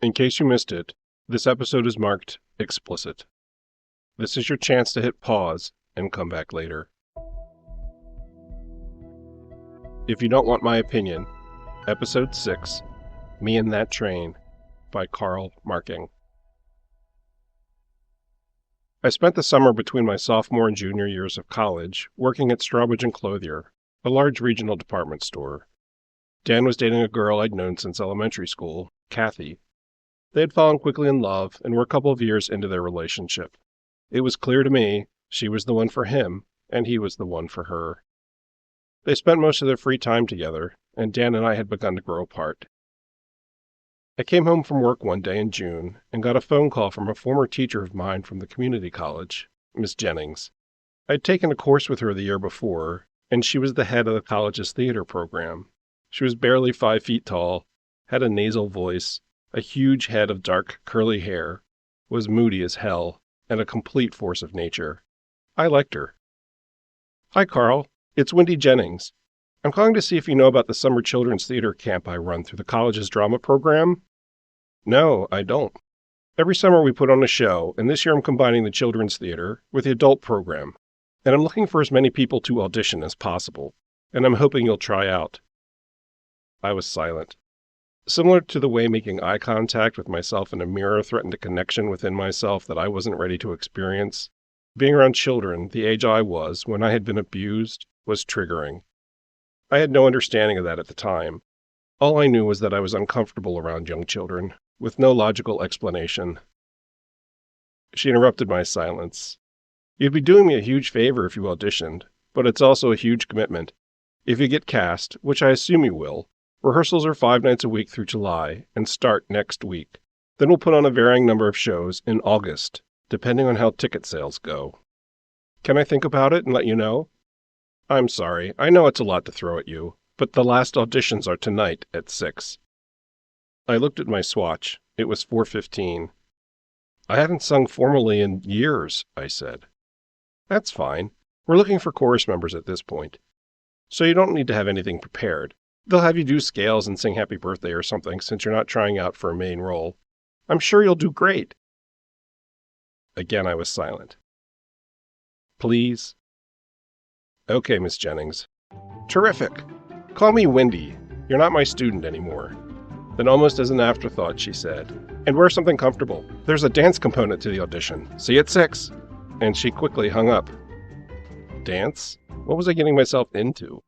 In case you missed it, this episode is marked explicit. This is your chance to hit pause and come back later. If you don't want my opinion, Episode 6, Me and That Train, by Carl Marking. I spent the summer between my sophomore and junior years of college working at Strawbridge & Clothier, a large regional department store. Dan was dating a girl I'd known since elementary school, Kathy. They had fallen quickly in love and were a couple of years into their relationship. It was clear to me she was the one for him, and he was the one for her. They spent most of their free time together, and Dan and I had begun to grow apart. I came home from work one day in June and got a phone call from a former teacher of mine from the community college, Miss Jennings. I'd taken a course with her the year before, and she was the head of the college's theater program. She was barely 5 feet tall, had a nasal voice, a huge head of dark, curly hair, was moody as hell, and a complete force of nature. I liked her. "Hi, Carl. It's Wendy Jennings. I'm calling to see if you know about the summer children's theater camp I run through the college's drama program." "No, I don't. Every summer we put on a show, and this year I'm combining the children's theater with the adult program, and I'm looking for as many people to audition as possible, and I'm hoping you'll try out." I was silent. Similar to the way making eye contact with myself in a mirror threatened a connection within myself that I wasn't ready to experience, being around children, the age I was when I had been abused, was triggering. I had no understanding of that at the time. All I knew was that I was uncomfortable around young children, with no logical explanation. She interrupted my silence. "You'd be doing me a huge favor if you auditioned, but it's also a huge commitment. If you get cast, which I assume you will, rehearsals are 5 nights a week through July and start next week. Then we'll put on a varying number of shows in August, depending on how ticket sales go. Can I think about it and let you know? I'm sorry, I know it's a lot to throw at you, but the last auditions are tonight at 6. I looked at my swatch. It was 4:15. "I haven't sung formally in years," I said. "That's fine. We're looking for chorus members at this point. So you don't need to have anything prepared. They'll have you do scales and sing Happy Birthday or something since you're not trying out for a main role. I'm sure you'll do great." Again I was silent. "Please?" "Okay, Miss Jennings." "Terrific. Call me Wendy. You're not my student anymore." Then almost as an afterthought she said, "And wear something comfortable. There's a dance component to the audition. See you at 6. And she quickly hung up. Dance? What was I getting myself into?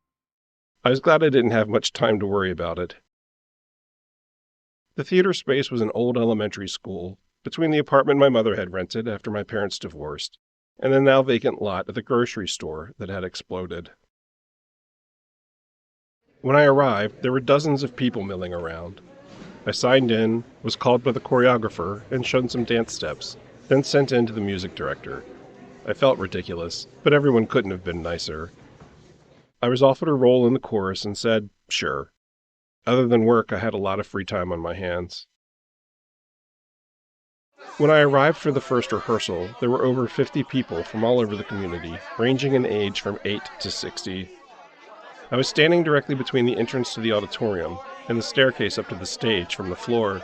I was glad I didn't have much time to worry about it. The theater space was an old elementary school, between the apartment my mother had rented after my parents divorced, and the now vacant lot at the grocery store that had exploded. When I arrived, there were dozens of people milling around. I signed in, was called by the choreographer, and shown some dance steps, then sent in to the music director. I felt ridiculous, but everyone couldn't have been nicer. I was offered a role in the chorus and said, sure. Other than work, I had a lot of free time on my hands. When I arrived for the first rehearsal, there were over 50 people from all over the community, ranging in age from 8 to 60. I was standing directly between the entrance to the auditorium and the staircase up to the stage from the floor.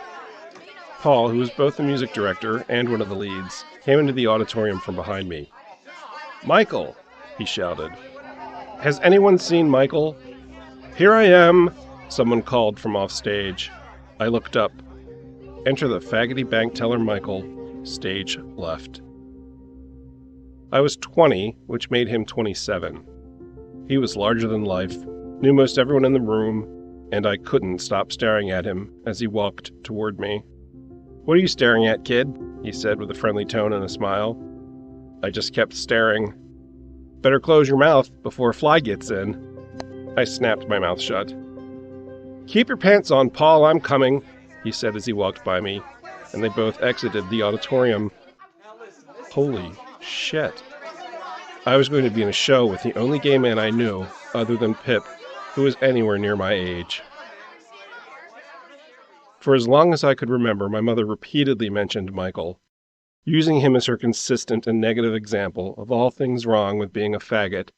Paul, who was both the music director and one of the leads, came into the auditorium from behind me. "Michael!" he shouted. "Has anyone seen Michael?" "Here I am!" someone called from off stage. I looked up. Enter the faggoty bank teller Michael, stage left. I was 20, which made him 27. He was larger than life, knew most everyone in the room, and I couldn't stop staring at him as he walked toward me. "What are you staring at, kid?" he said with a friendly tone and a smile. I just kept staring. "Better close your mouth before a fly gets in." I snapped my mouth shut. "Keep your pants on, Paul, I'm coming," he said as he walked by me, and they both exited the auditorium. Holy shit. I was going to be in a show with the only gay man I knew, other than Pip, who was anywhere near my age. For as long as I could remember, my mother repeatedly mentioned Michael, using him as her consistent and negative example of all things wrong with being a faggot,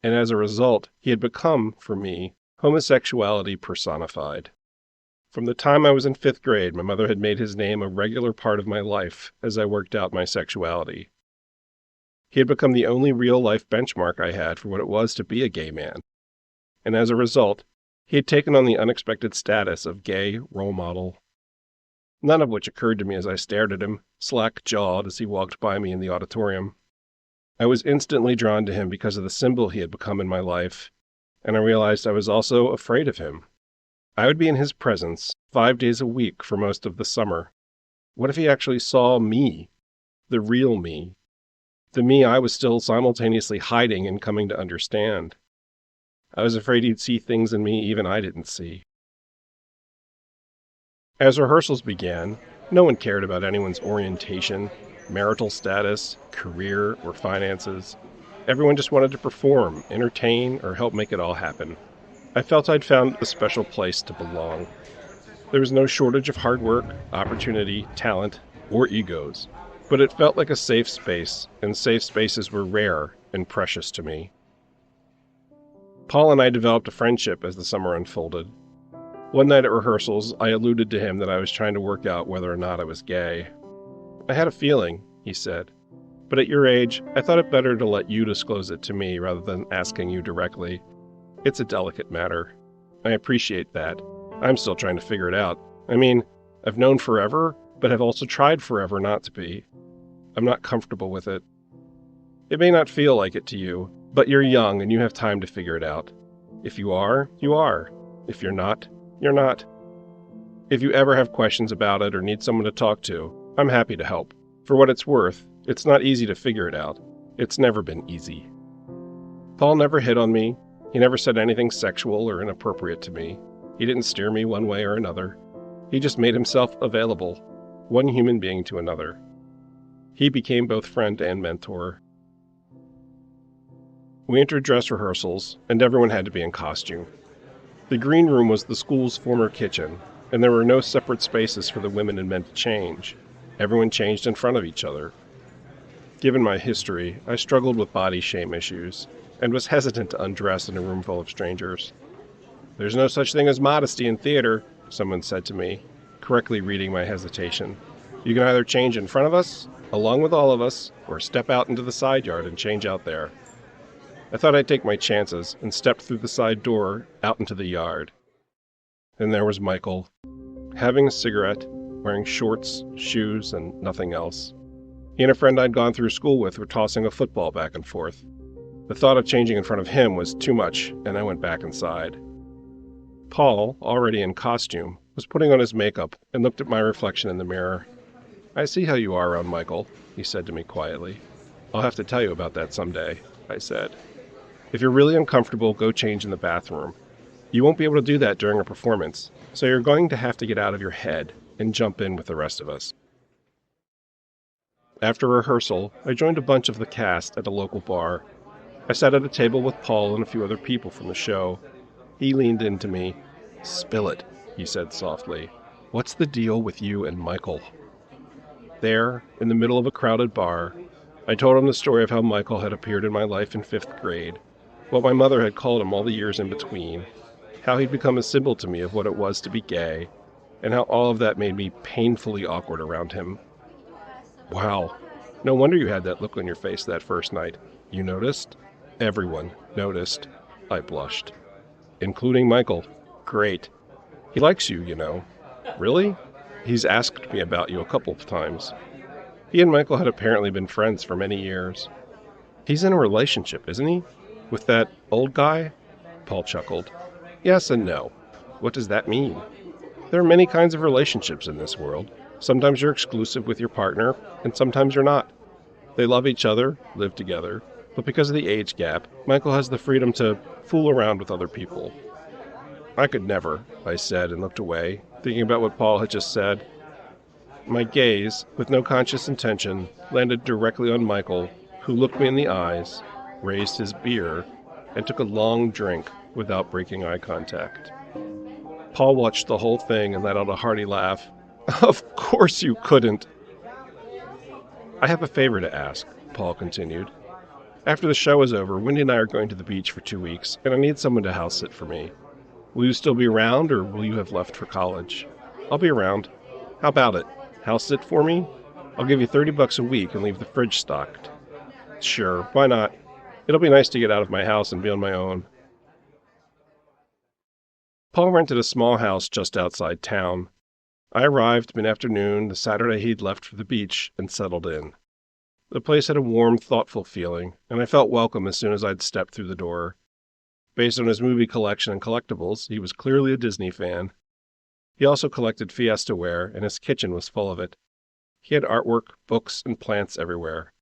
and as a result, he had become, for me, homosexuality personified. From the time I was in 5th grade, my mother had made his name a regular part of my life as I worked out my sexuality. He had become the only real-life benchmark I had for what it was to be a gay man. And as a result, he had taken on the unexpected status of gay role model. None of which occurred to me as I stared at him, slack-jawed, as he walked by me in the auditorium. I was instantly drawn to him because of the symbol he had become in my life, and I realized I was also afraid of him. I would be in his presence 5 days a week for most of the summer. What if he actually saw me, the real me, the me I was still simultaneously hiding and coming to understand? I was afraid he'd see things in me even I didn't see. As rehearsals began, no one cared about anyone's orientation, marital status, career, or finances. Everyone just wanted to perform, entertain, or help make it all happen. I felt I'd found a special place to belong. There was no shortage of hard work, opportunity, talent, or egos, but it felt like a safe space, and safe spaces were rare and precious to me. Paul and I developed a friendship as the summer unfolded. One night at rehearsals, I alluded to him that I was trying to work out whether or not I was gay. "I had a feeling," he said, "but at your age, I thought it better to let you disclose it to me rather than asking you directly. It's a delicate matter. I appreciate that. I'm still trying to figure it out. I mean, I've known forever, but have also tried forever not to be. I'm not comfortable with it. It may not feel like it to you, but you're young and you have time to figure it out. If you are, you are. If you're not, you're not. If you ever have questions about it or need someone to talk to, I'm happy to help. For what it's worth, it's not easy to figure it out. It's never been easy." Paul never hit on me. He never said anything sexual or inappropriate to me. He didn't steer me one way or another. He just made himself available, one human being to another. He became both friend and mentor. We entered dress rehearsals, and everyone had to be in costume. The green room was the school's former kitchen, and there were no separate spaces for the women and men to change. Everyone changed in front of each other. Given my history, I struggled with body shame issues, and was hesitant to undress in a room full of strangers. "There's no such thing as modesty in theater," someone said to me, correctly reading my hesitation. "You can either change in front of us, along with all of us, or step out into the side yard and change out there." I thought I'd take my chances and stepped through the side door out into the yard. And there was Michael, having a cigarette, wearing shorts, shoes, and nothing else. He and a friend I'd gone through school with were tossing a football back and forth. The thought of changing in front of him was too much, and I went back inside. Paul, already in costume, was putting on his makeup and looked at my reflection in the mirror. "I see how you are around Michael," he said to me quietly. "I'll have to tell you about that someday," I said. "If you're really uncomfortable, go change in the bathroom. You won't be able to do that during a performance, so you're going to have to get out of your head and jump in with the rest of us." After rehearsal, I joined a bunch of the cast at a local bar. I sat at a table with Paul and a few other people from the show. He leaned into me. "Spill it," he said softly. "What's the deal with you and Michael?" There, in the middle of a crowded bar, I told him the story of how Michael had appeared in my life in 5th grade, what my mother had called him all the years in between, how he'd become a symbol to me of what it was to be gay, and how all of that made me painfully awkward around him. "Wow, no wonder you had that look on your face that first night. You noticed?" "Everyone noticed," I blushed. "Including Michael." "Great. He likes you, you know." "Really?" "He's asked me about you a couple of times." He and Michael had apparently been friends for many years. "He's in a relationship, isn't he? With that old guy?" Paul chuckled. "Yes and no. What does that mean?" "There are many kinds of relationships in this world. Sometimes you're exclusive with your partner, and sometimes you're not. They love each other, live together, but because of the age gap, Michael has the freedom to fool around with other people." "I could never," I said and looked away, thinking about what Paul had just said. My gaze, with no conscious intention, landed directly on Michael, who looked me in the eyes, raised his beer, and took a long drink without breaking eye contact. Paul watched the whole thing and let out a hearty laugh. "Of course you couldn't." "I have a favor to ask," Paul continued. "After the show is over, Wendy and I are going to the beach for 2 weeks, and I need someone to house sit for me. Will you still be around, or will you have left for college? I'll be around. How about it? House sit for me? I'll give you $30 a week and leave the fridge stocked. Sure, why not? It'll be nice to get out of my house and be on my own. Paul rented a small house just outside town. I arrived mid-afternoon the Saturday he'd left for the beach and settled in. The place had a warm, thoughtful feeling, and I felt welcome as soon as I'd stepped through the door. Based on his movie collection and collectibles, he was clearly a Disney fan. He also collected Fiesta ware, and his kitchen was full of it. He had artwork, books, and plants everywhere.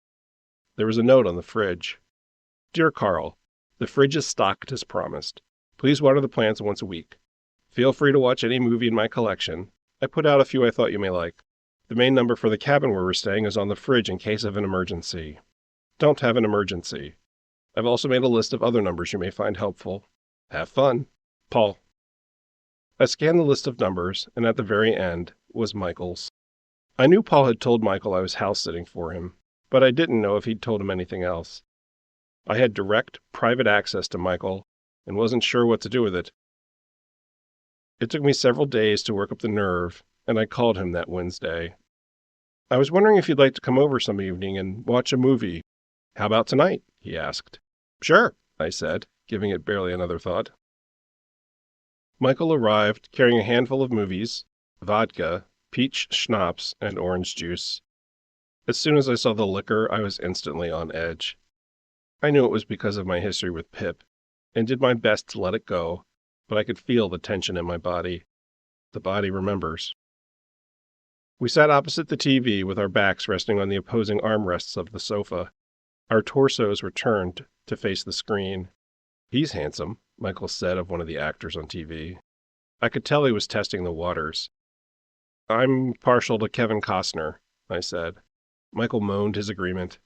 There was a note on the fridge. Dear Carl, the fridge is stocked as promised. Please water the plants once a week. Feel free to watch any movie in my collection. I put out a few I thought you may like. The main number for the cabin where we're staying is on the fridge in case of an emergency. Don't have an emergency. I've also made a list of other numbers you may find helpful. Have fun. Paul. I scanned the list of numbers, and at the very end was Michael's. I knew Paul had told Michael I was house-sitting for him, but I didn't know if he'd told him anything else. I had direct, private access to Michael, and wasn't sure what to do with it. It took me several days to work up the nerve, and I called him that Wednesday. I was wondering if you'd like to come over some evening and watch a movie. How about tonight? He asked. Sure, I said, giving it barely another thought. Michael arrived carrying a handful of movies, vodka, peach schnapps, and orange juice. As soon as I saw the liquor, I was instantly on edge. I knew it was because of my history with Pip, and did my best to let it go, but I could feel the tension in my body. The body remembers. We sat opposite the TV with our backs resting on the opposing armrests of the sofa. Our torsos were turned to face the screen. He's handsome, Michael said of one of the actors on TV. I could tell he was testing the waters. I'm partial to Kevin Costner, I said. Michael moaned his agreement.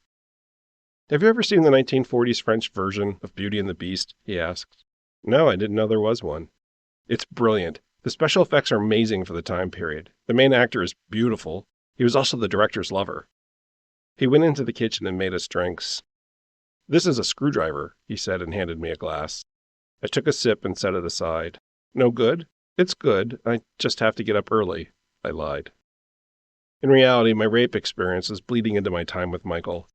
Have you ever seen the 1940s French version of Beauty and the Beast? He asked. No, I didn't know there was one. It's brilliant. The special effects are amazing for the time period. The main actor is beautiful. He was also the director's lover. He went into the kitchen and made us drinks. This is a screwdriver, he said and handed me a glass. I took a sip and set it aside. No good? It's good. I just have to get up early, I lied. In reality, my rape experience was bleeding into my time with Michael.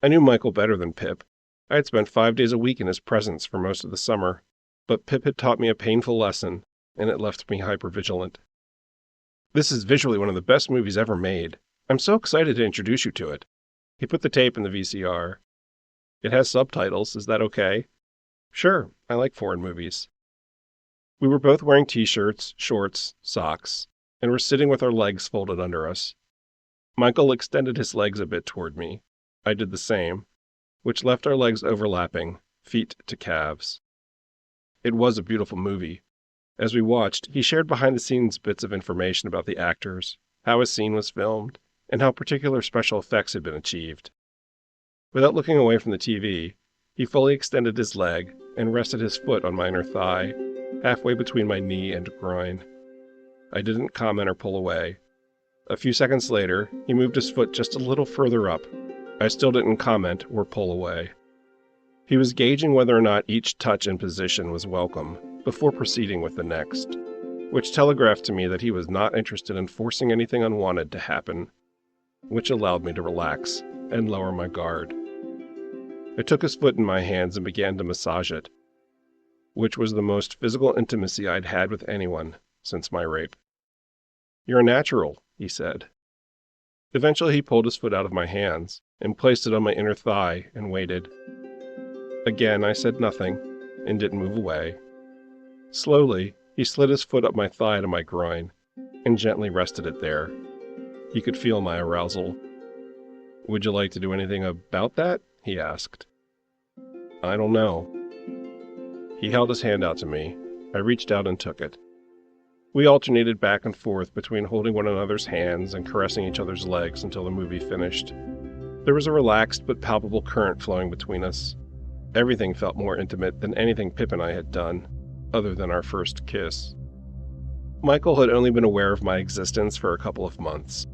I knew Michael better than Pip. I had spent 5 days a week in his presence for most of the summer, but Pip had taught me a painful lesson, and it left me hypervigilant. This is visually one of the best movies ever made. I'm so excited to introduce you to it. He put the tape in the VCR. It has subtitles. Is that okay? Sure, I like foreign movies. We were both wearing t-shirts, shorts, socks, and were sitting with our legs folded under us. Michael extended his legs a bit toward me. I did the same, which left our legs overlapping, feet to calves. It was a beautiful movie. As we watched, he shared behind-the-scenes bits of information about the actors, how a scene was filmed, and how particular special effects had been achieved. Without looking away from the TV, he fully extended his leg and rested his foot on my inner thigh, halfway between my knee and groin. I didn't comment or pull away. A few seconds later, he moved his foot just a little further up. I still didn't comment or pull away. He was gauging whether or not each touch and position was welcome before proceeding with the next, which telegraphed to me that he was not interested in forcing anything unwanted to happen, which allowed me to relax and lower my guard. I took his foot in my hands and began to massage it, which was the most physical intimacy I'd had with anyone since my rape. You're a natural, he said. Eventually he pulled his foot out of my hands and placed it on my inner thigh and waited. Again I said nothing and didn't move away. Slowly, he slid his foot up my thigh to my groin and gently rested it there. He could feel my arousal. Would you like to do anything about that? He asked. I don't know. He held his hand out to me. I reached out and took it. We alternated back and forth between holding one another's hands and caressing each other's legs until the movie finished. There was a relaxed but palpable current flowing between us. Everything felt more intimate than anything Pip and I had done, other than our first kiss. Michael had only been aware of my existence for a couple of months,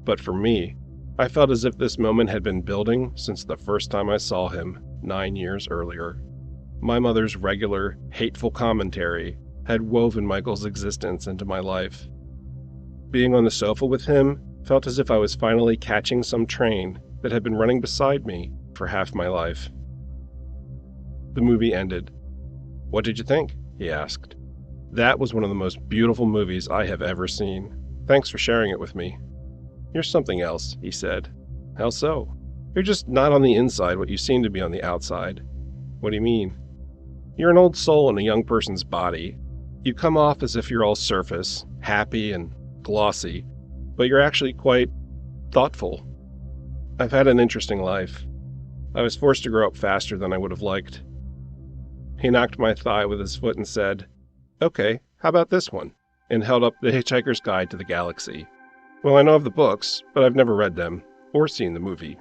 but for me, I felt as if this moment had been building since the first time I saw him 9 years earlier. My mother's regular, hateful commentary had woven Michael's existence into my life. Being on the sofa with him felt as if I was finally catching some train that had been running beside me for half my life. The movie ended. "What did you think?" he asked. "That was one of the most beautiful movies I have ever seen. Thanks for sharing it with me." "You're something else," he said. "How so?" "You're just not on the inside what you seem to be on the outside." "What do you mean?" "You're an old soul in a young person's body. You come off as if you're all surface, happy and glossy, but you're actually quite thoughtful. I've had an interesting life. I was forced to grow up faster than I would have liked." He knocked my thigh with his foot and said, "Okay, how about this one?" and held up The Hitchhiker's Guide to the Galaxy. "Well, I know of the books, but I've never read them, or seen the movie.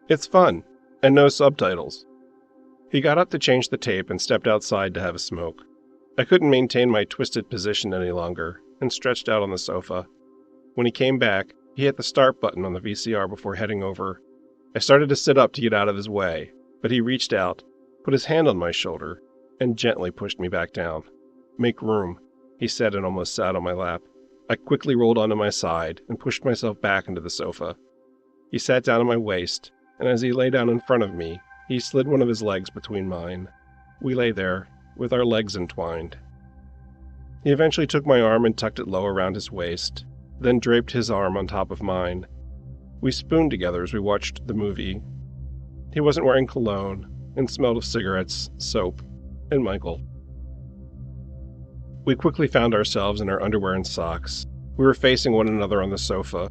It's fun, and no subtitles." He got up to change the tape and stepped outside to have a smoke. I couldn't maintain my twisted position any longer, and stretched out on the sofa. When he came back, he hit the start button on the VCR before heading over. I started to sit up to get out of his way, but he reached out, put his hand on my shoulder, and gently pushed me back down. "Make room," he said, and almost sat on my lap. I quickly rolled onto my side and pushed myself back into the sofa. He sat down at my waist, and as he lay down in front of me, he slid one of his legs between mine. We lay there, with our legs entwined. He eventually took my arm and tucked it low around his waist, then draped his arm on top of mine. We spooned together as we watched the movie. He wasn't wearing cologne, and smelled of cigarettes, soap, and Michael. We quickly found ourselves in our underwear and socks. We were facing one another on the sofa.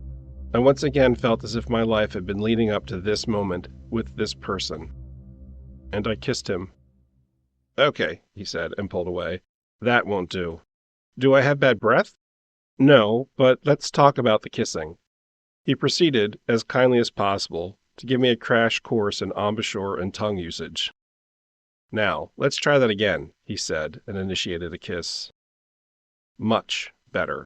I once again felt as if my life had been leading up to this moment with this person. And I kissed him. "Okay," he said, and pulled away. "That won't do." "Do I have bad breath?" "No, but let's talk about the kissing." He proceeded, as kindly as possible, to give me a crash course in embouchure and tongue usage. "Now, let's try that again," he said, and initiated a kiss. Much better.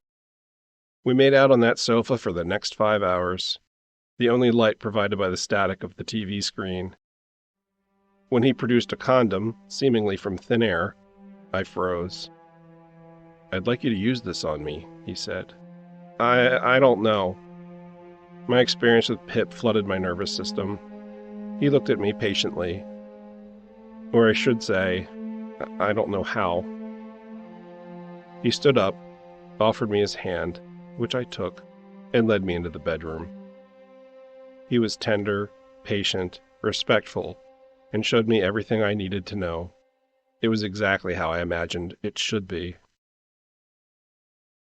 We made out on that sofa for the next 5 hours, the only light provided by the static of the TV screen. When he produced a condom, seemingly from thin air, I froze. "I'd like you to use this on me," he said. I don't know." My experience with Pip flooded my nervous system. He looked at me patiently. Or I should say, I don't know how. He stood up, offered me his hand, which I took, and led me into the bedroom. He was tender, patient, respectful, and showed me everything I needed to know. It was exactly how I imagined it should be.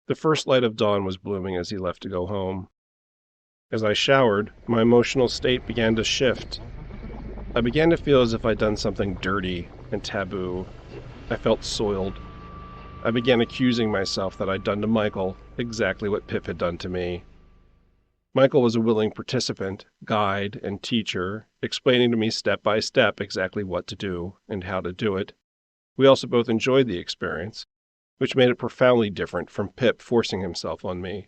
The first light of dawn was blooming as he left to go home. As I showered, my emotional state began to shift. I began to feel as if I'd done something dirty and taboo. I felt soiled. I began accusing myself that I'd done to Michael exactly what Pip had done to me. Michael was a willing participant, guide, and teacher, explaining to me step by step exactly what to do and how to do it. We also both enjoyed the experience, which made it profoundly different from Pip forcing himself on me.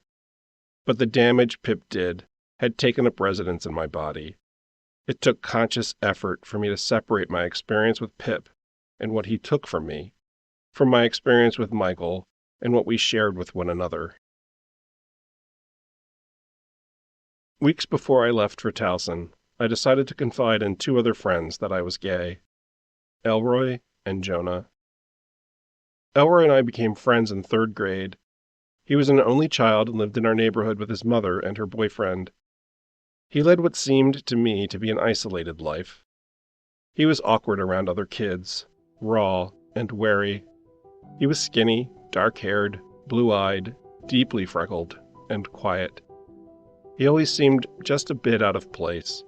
But the damage Pip did had taken up residence in my body. It took conscious effort for me to separate my experience with Pip and what he took from me, from my experience with Michael and what we shared with one another. Weeks before I left for Towson, I decided to confide in 2 other friends that I was gay, Elroy and Jonah. Elroy and I became friends in 3rd grade. He was an only child and lived in our neighborhood with his mother and her boyfriend. He led what seemed to me to be an isolated life. He was awkward around other kids, raw and wary. He was skinny, dark-haired, blue-eyed, deeply freckled, and quiet. He always seemed just a bit out of place,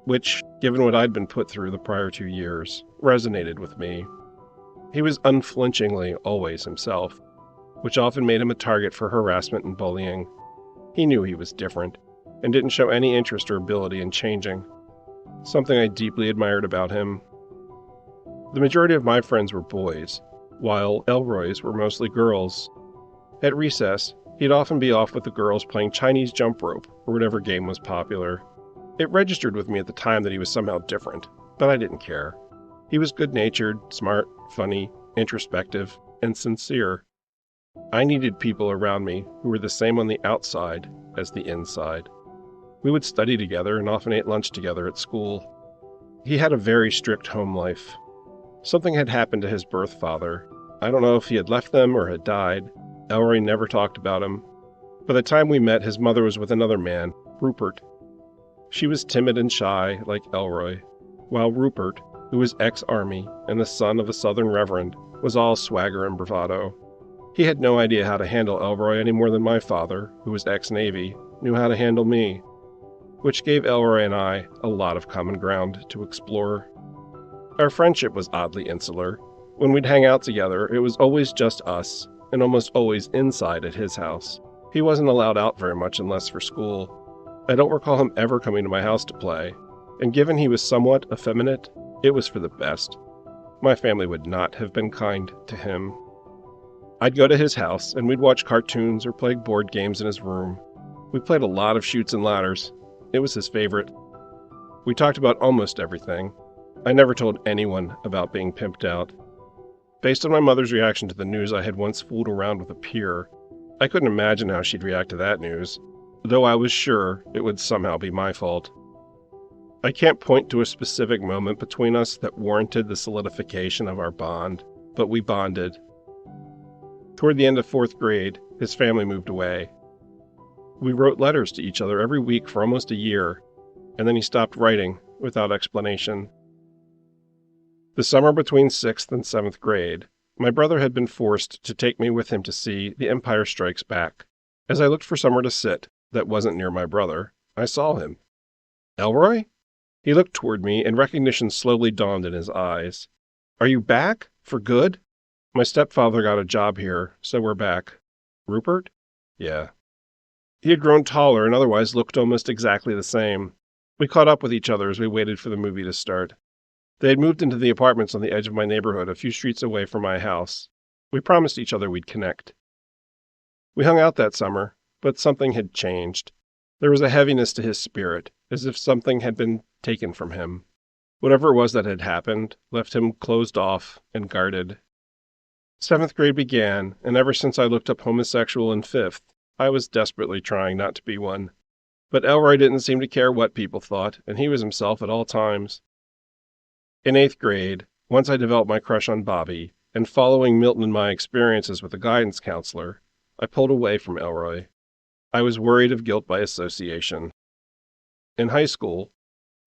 which, given what I'd been put through the prior 2 years, resonated with me. He was unflinchingly always himself, which often made him a target for harassment and bullying. He knew he was different, and didn't show any interest or ability in changing, something I deeply admired about him. The majority of my friends were boys, while Elroy's were mostly girls. At recess, he'd often be off with the girls playing Chinese jump rope or whatever game was popular. It registered with me at the time that he was somehow different, but I didn't care. He was good-natured, smart, funny, introspective, and sincere. I needed people around me who were the same on the outside as the inside. We would study together and often ate lunch together at school. He had a very strict home life. Something had happened to his birth father. I don't know if he had left them or had died. Elroy never talked about him. By the time we met, his mother was with another man, Rupert. She was timid and shy, like Elroy, while Rupert, who was ex-army and the son of a Southern reverend, was all swagger and bravado. He had no idea how to handle Elroy any more than my father, who was ex-Navy, knew how to handle me, which gave Elroy and I a lot of common ground to explore. Our friendship was oddly insular. When we'd hang out together, it was always just us, and almost always inside at his house. He wasn't allowed out very much unless for school. I don't recall him ever coming to my house to play, and given he was somewhat effeminate, it was for the best. My family would not have been kind to him. I'd go to his house, and we'd watch cartoons or play board games in his room. We played a lot of chutes and ladders. It was his favorite. We talked about almost everything. I never told anyone about being pimped out. Based on my mother's reaction to the news I had once fooled around with a peer, I couldn't imagine how she'd react to that news, though I was sure it would somehow be my fault. I can't point to a specific moment between us that warranted the solidification of our bond, but we bonded. Toward the end of 4th grade, his family moved away. We wrote letters to each other every week for almost a year, and then he stopped writing without explanation. The summer between 6th and 7th grade, my brother had been forced to take me with him to see The Empire Strikes Back. As I looked for somewhere to sit that wasn't near my brother, I saw him. "Elroy?" He looked toward me, and recognition slowly dawned in his eyes. "Are you back? For good?" "My stepfather got a job here, so we're back." "Rupert?" "Yeah." He had grown taller and otherwise looked almost exactly the same. We caught up with each other as we waited for the movie to start. They had moved into the apartments on the edge of my neighborhood a few streets away from my house. We promised each other we'd connect. We hung out that summer, but something had changed. There was a heaviness to his spirit, as if something had been taken from him. Whatever it was that had happened left him closed off and guarded. 7th grade began, and ever since I looked up homosexual in 5th, I was desperately trying not to be one. But Elroy didn't seem to care what people thought, and he was himself at all times. In 8th grade, once I developed my crush on Bobby, and following Milton and my experiences with a guidance counselor, I pulled away from Elroy. I was worried of guilt by association. In high school,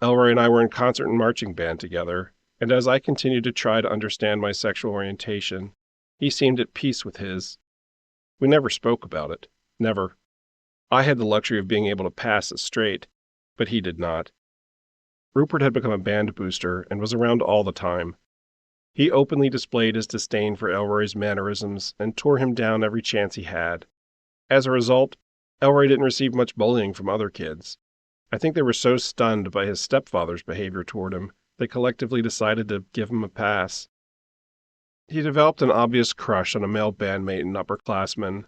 Elroy and I were in concert and marching band together, and as I continued to try to understand my sexual orientation, he seemed at peace with his. We never spoke about it. Never. I had the luxury of being able to pass as straight, but he did not. Rupert had become a band booster and was around all the time. He openly displayed his disdain for Elroy's mannerisms and tore him down every chance he had. As a result, Elroy didn't receive much bullying from other kids. I think they were so stunned by his stepfather's behavior toward him, they collectively decided to give him a pass. He developed an obvious crush on a male bandmate and upperclassmen,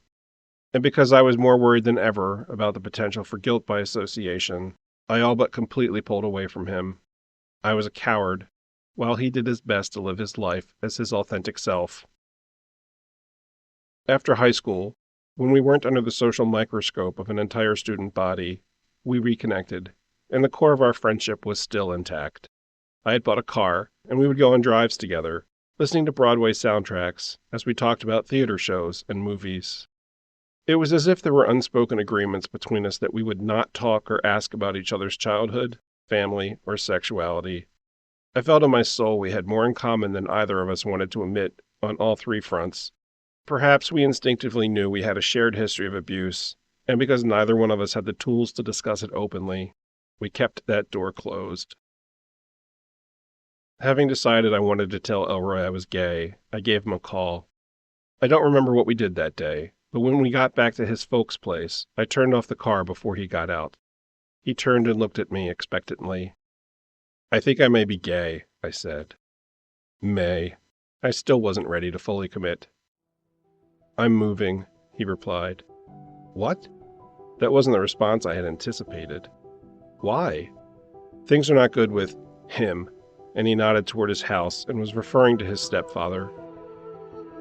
and because I was more worried than ever about the potential for guilt by association, I all but completely pulled away from him. I was a coward, while he did his best to live his life as his authentic self. After high school, when we weren't under the social microscope of an entire student body, we reconnected, and the core of our friendship was still intact. I had bought a car, and we would go on drives together, listening to Broadway soundtracks as we talked about theater shows and movies. It was as if there were unspoken agreements between us that we would not talk or ask about each other's childhood, family, or sexuality. I felt in my soul we had more in common than either of us wanted to admit on all 3 fronts. Perhaps we instinctively knew we had a shared history of abuse, and because neither one of us had the tools to discuss it openly, we kept that door closed. Having decided I wanted to tell Elroy I was gay, I gave him a call. I don't remember what we did that day, but when we got back to his folks' place, I turned off the car before he got out. He turned and looked at me expectantly. "I think I may be gay," I said. "May." I still wasn't ready to fully commit. "I'm moving," he replied. "What?" That wasn't the response I had anticipated. "Why?" "Things are not good with him," and he nodded toward his house and was referring to his stepfather.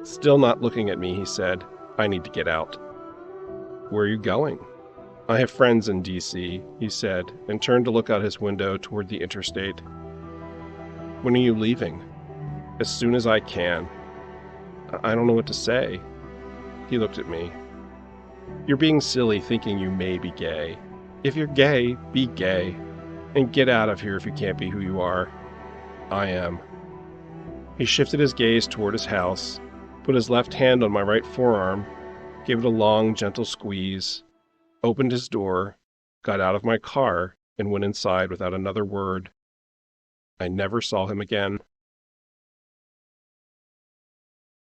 Still not looking at me, he said, "I need to get out." "Where are you going?" "I have friends in D.C., he said, and turned to look out his window toward the interstate. "When are you leaving?" "As soon as I can." "I don't know what to say." He looked at me. "You're being silly thinking you may be gay. If you're gay, be gay. And get out of here if you can't be who you are." "I am." He shifted his gaze toward his house, put his left hand on my right forearm, gave it a long, gentle squeeze, opened his door, got out of my car, and went inside without another word. I never saw him again.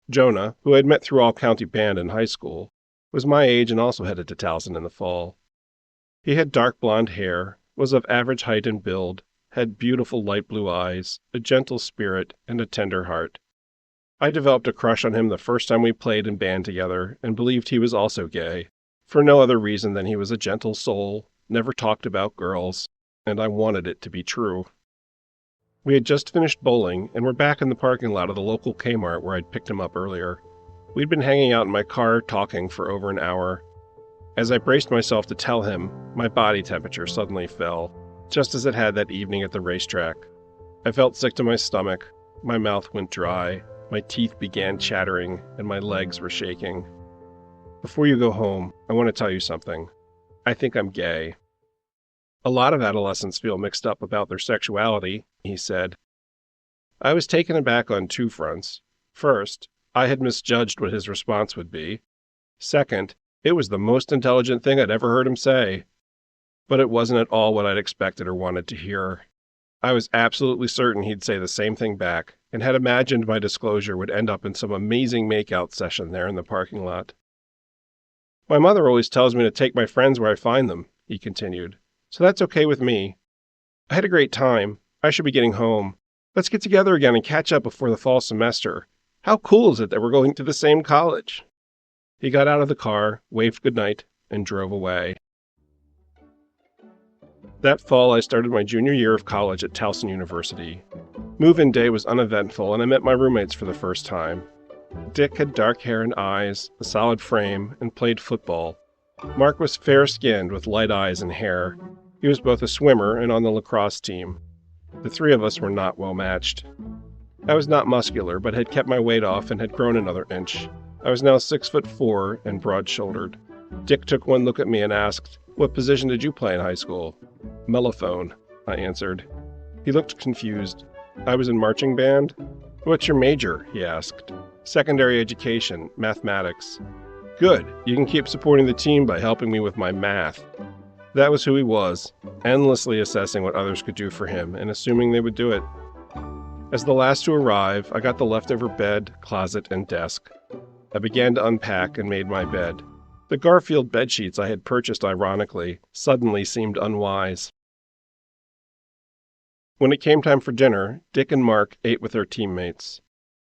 Jonah, who I had met through all-county band in high school, was my age and also headed to Towson in the fall. He had dark blonde hair, was of average height and build, had beautiful light blue eyes, a gentle spirit, and a tender heart. I developed a crush on him the first time we played in band together, and believed he was also gay, for no other reason than he was a gentle soul, never talked about girls, and I wanted it to be true. We had just finished bowling, and were back in the parking lot of the local Kmart where I'd picked him up earlier. We'd been hanging out in my car talking for over an hour. As I braced myself to tell him, my body temperature suddenly fell, just as it had that evening at the racetrack. I felt sick to my stomach, my mouth went dry, my teeth began chattering, and my legs were shaking. "Before you go home, I want to tell you something. I think I'm gay." "A lot of adolescents feel mixed up about their sexuality," he said. I was taken aback on two fronts. First, I had misjudged what his response would be. Second, it was the most intelligent thing I'd ever heard him say. But it wasn't at all what I'd expected or wanted to hear. I was absolutely certain he'd say the same thing back, and had imagined my disclosure would end up in some amazing makeout session there in the parking lot. "My mother always tells me to take my friends where I find them," he continued, "so that's okay with me. I had a great time. I should be getting home. Let's get together again and catch up before the fall semester. How cool is it that we're going to the same college?" He got out of the car, waved goodnight, and drove away. That fall, I started my junior year of college at Towson University. Move-in day was uneventful, and I met my roommates for the first time. Dick had dark hair and eyes, a solid frame, and played football. Mark was fair-skinned with light eyes and hair. He was both a swimmer and on the lacrosse team. The three of us were not well matched. I was not muscular, but had kept my weight off and had grown another inch. I was now 6'4" and broad-shouldered. Dick took one look at me and asked, "What position did you play in high school?" "Mellophone," I answered. He looked confused. "I was in marching band." "What's your major?" he asked. "Secondary education, mathematics." "Good, you can keep supporting the team by helping me with my math." That was who he was, endlessly assessing what others could do for him and assuming they would do it. As the last to arrive, I got the leftover bed, closet, and desk. I began to unpack and made my bed. The Garfield bedsheets I had purchased ironically suddenly seemed unwise. When it came time for dinner, Dick and Mark ate with their teammates.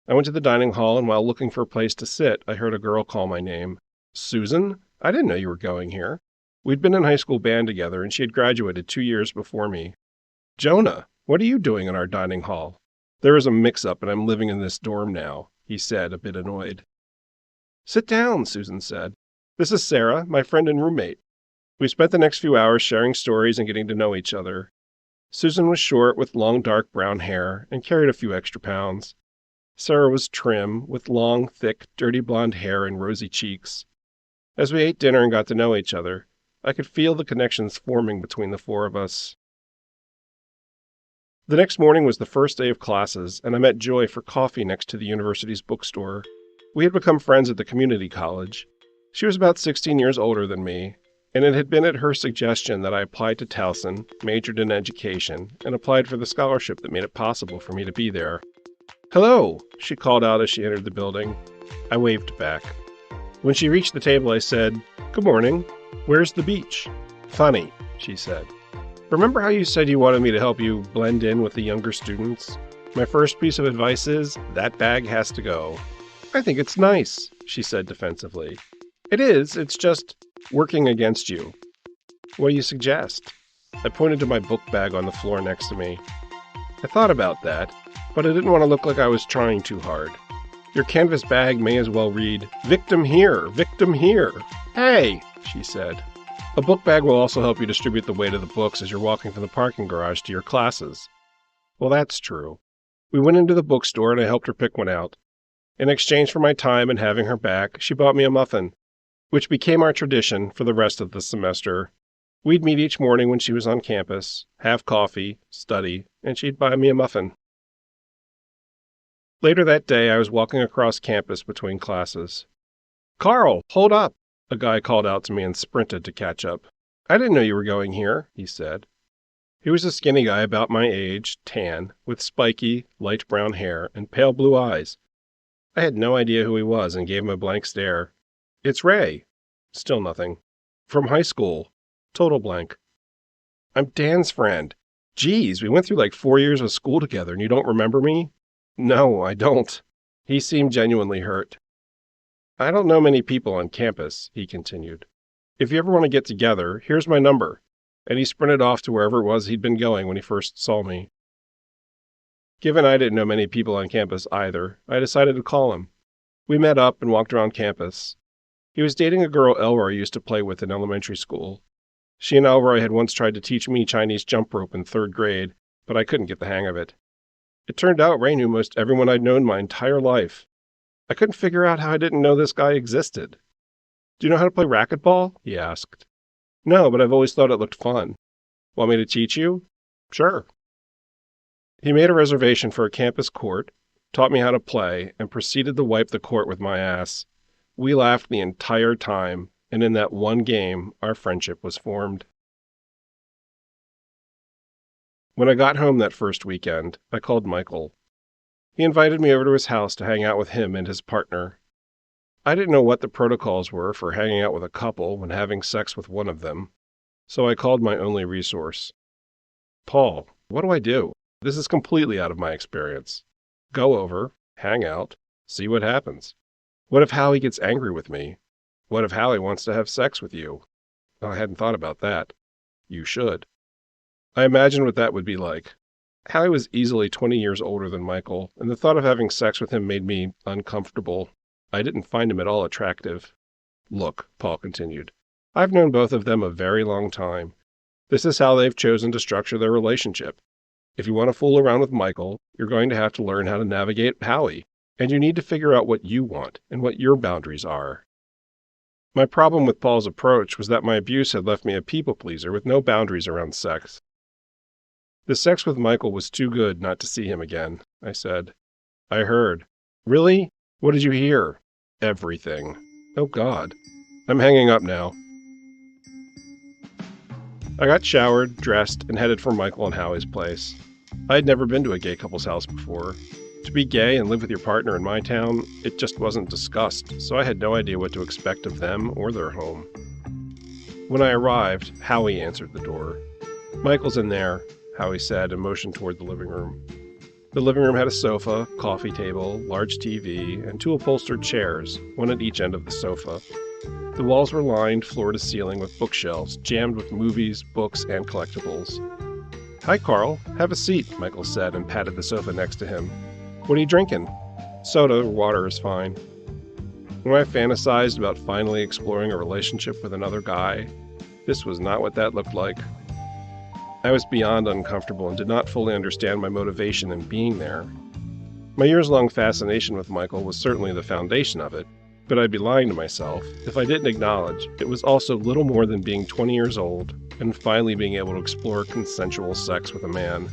I went to the dining hall, and while looking for a place to sit, I heard a girl call my name. "Susan? I didn't know you were going here." We'd been in high school band together, and she had graduated 2 years before me. "Jonah, what are you doing in our dining hall?" "There is a mix-up, and I'm living in this dorm now," he said, a bit annoyed. "Sit down," Susan said. "This is Sarah, my friend and roommate." We spent the next few hours sharing stories and getting to know each other. Susan was short with long dark brown hair and carried a few extra pounds. Sarah was trim with long, thick, dirty blonde hair and rosy cheeks. As we ate dinner and got to know each other, I could feel the connections forming between the four of us. The next morning was the first day of classes, and I met Joy for coffee next to the university's bookstore. We had become friends at the community college. She was about 16 years older than me, and it had been at her suggestion that I applied to Towson, majored in education, and applied for the scholarship that made it possible for me to be there. "Hello," she called out as she entered the building. I waved back. When she reached the table, I said, "Good morning. Where's the beach?" "Funny," she said. "Remember how you said you wanted me to help you blend in with the younger students? My first piece of advice is, that bag has to go." "I think it's nice," she said defensively. "It is, it's just working against you." "What do you suggest?" I pointed to my book bag on the floor next to me. I thought about that, but I didn't want to look like I was trying too hard. Your canvas bag may as well read, "Victim here, victim here." "Hey," she said. A book bag will also help you distribute the weight of the books as you're walking from the parking garage to your classes. Well, that's true. We went into the bookstore and I helped her pick one out. In exchange for my time and having her back, she bought me a muffin, which became our tradition for the rest of the semester. We'd meet each morning when she was on campus, have coffee, study, and she'd buy me a muffin. Later that day, I was walking across campus between classes. "Carl, hold up!" A guy called out to me and sprinted to catch up. "I didn't know you were going here," he said. He was a skinny guy about my age, tan, with spiky, light brown hair and pale blue eyes. I had no idea who he was and gave him a blank stare. "It's Ray." Still nothing. "From high school." Total blank. "I'm Dan's friend." "Geez, we went through like 4 years of school together and you don't remember me?" "No, I don't." He seemed genuinely hurt. "I don't know many people on campus," he continued. "If you ever want to get together, here's my number." And he sprinted off to wherever it was he'd been going when he first saw me. Given I didn't know many people on campus either, I decided to call him. We met up and walked around campus. He was dating a girl Elroy used to play with in elementary school. She and Elroy had once tried to teach me Chinese jump rope in 3rd grade, but I couldn't get the hang of it. It turned out Ray knew most everyone I'd known my entire life. I couldn't figure out how I didn't know this guy existed. "Do you know how to play racquetball?" he asked. "No, but I've always thought it looked fun." "Want me to teach you?" "Sure." He made a reservation for a campus court, taught me how to play, and proceeded to wipe the court with my ass. We laughed the entire time, and in that one game, our friendship was formed. When I got home that first weekend, I called Michael. He invited me over to his house to hang out with him and his partner. I didn't know what the protocols were for hanging out with a couple when having sex with one of them, so I called my only resource. "Paul, what do I do? This is completely out of my experience." "Go over, hang out, see what happens." "What if Howie gets angry with me?" "What if Howie wants to have sex with you?" "Oh, I hadn't thought about that." "You should." I imagined what that would be like. Howie was easily 20 years older than Michael, and the thought of having sex with him made me uncomfortable. I didn't find him at all attractive. "Look," Paul continued, "I've known both of them a very long time. This is how they've chosen to structure their relationship. If you want to fool around with Michael, you're going to have to learn how to navigate Howie, and you need to figure out what you want and what your boundaries are." My problem with Paul's approach was that my abuse had left me a people pleaser with no boundaries around sex. "The sex with Michael was too good not to see him again," I said. "I heard." "Really? What did you hear?" "Everything." "Oh, God." I'm hanging up now. I got showered, dressed, and headed for Michael and Howie's place. I had never been to a gay couple's house before. To be gay and live with your partner in my town, it just wasn't discussed, so I had no idea what to expect of them or their home. When I arrived, Howie answered the door. "Michael's in there," Howie said and motioned toward the living room. The living room had a sofa, coffee table, large TV, and 2 upholstered chairs, one at each end of the sofa. The walls were lined floor to ceiling with bookshelves jammed with movies, books, and collectibles. "Hi, Carl. Have a seat," Michael said and patted the sofa next to him. "What are you drinking?" "Soda or water is fine." When I fantasized about finally exploring a relationship with another guy, this was not what that looked like. I was beyond uncomfortable and did not fully understand my motivation in being there. My years-long fascination with Michael was certainly the foundation of it, but I'd be lying to myself if I didn't acknowledge it was also little more than being 20 years old and finally being able to explore consensual sex with a man.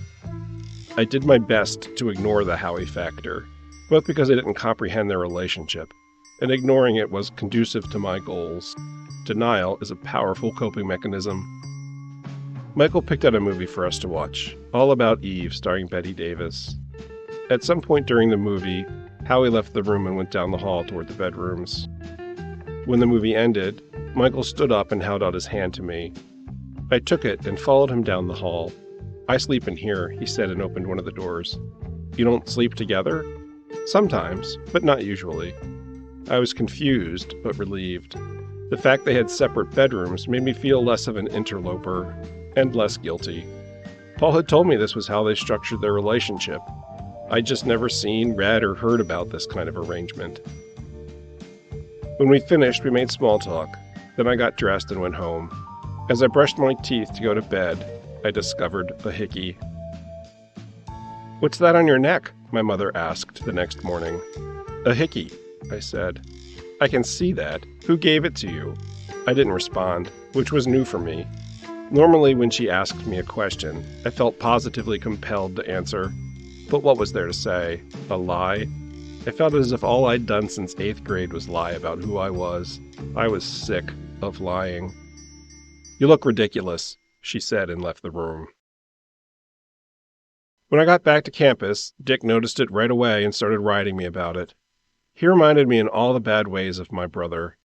I did my best to ignore the Howie factor, both because I didn't comprehend their relationship, and ignoring it was conducive to my goals. Denial is a powerful coping mechanism. Michael picked out a movie for us to watch, All About Eve, starring Bette Davis. At some point during the movie, Howie left the room and went down the hall toward the bedrooms. When the movie ended, Michael stood up and held out his hand to me. I took it and followed him down the hall. "I sleep in here," he said and opened one of the doors. "You don't sleep together?" "Sometimes, but not usually." I was confused, but relieved. The fact they had separate bedrooms made me feel less of an interloper, and less guilty. Paul had told me this was how they structured their relationship. I'd just never seen, read, or heard about this kind of arrangement. When we finished, we made small talk. Then I got dressed and went home. As I brushed my teeth to go to bed, I discovered a hickey. "What's that on your neck?" my mother asked the next morning. "A hickey," I said. "I can see that. Who gave it to you?" I didn't respond, which was new for me. Normally, when she asked me a question, I felt positively compelled to answer. But what was there to say? A lie? I felt as if all I'd done since 8th grade was lie about who I was. I was sick of lying. "You look ridiculous," she said and left the room. When I got back to campus, Dick noticed it right away and started riding me about it. He reminded me in all the bad ways of my brother.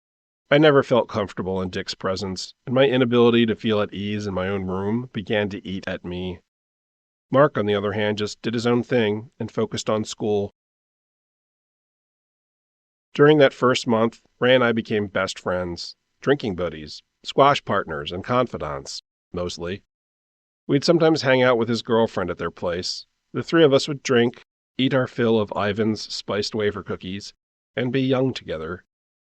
I never felt comfortable in Dick's presence, and my inability to feel at ease in my own room began to eat at me. Mark, on the other hand, just did his own thing and focused on school. During that first month, Ray and I became best friends, drinking buddies, squash partners, and confidants, mostly. We'd sometimes hang out with his girlfriend at their place. The three of us would drink, eat our fill of Ivan's spiced wafer cookies, and be young together.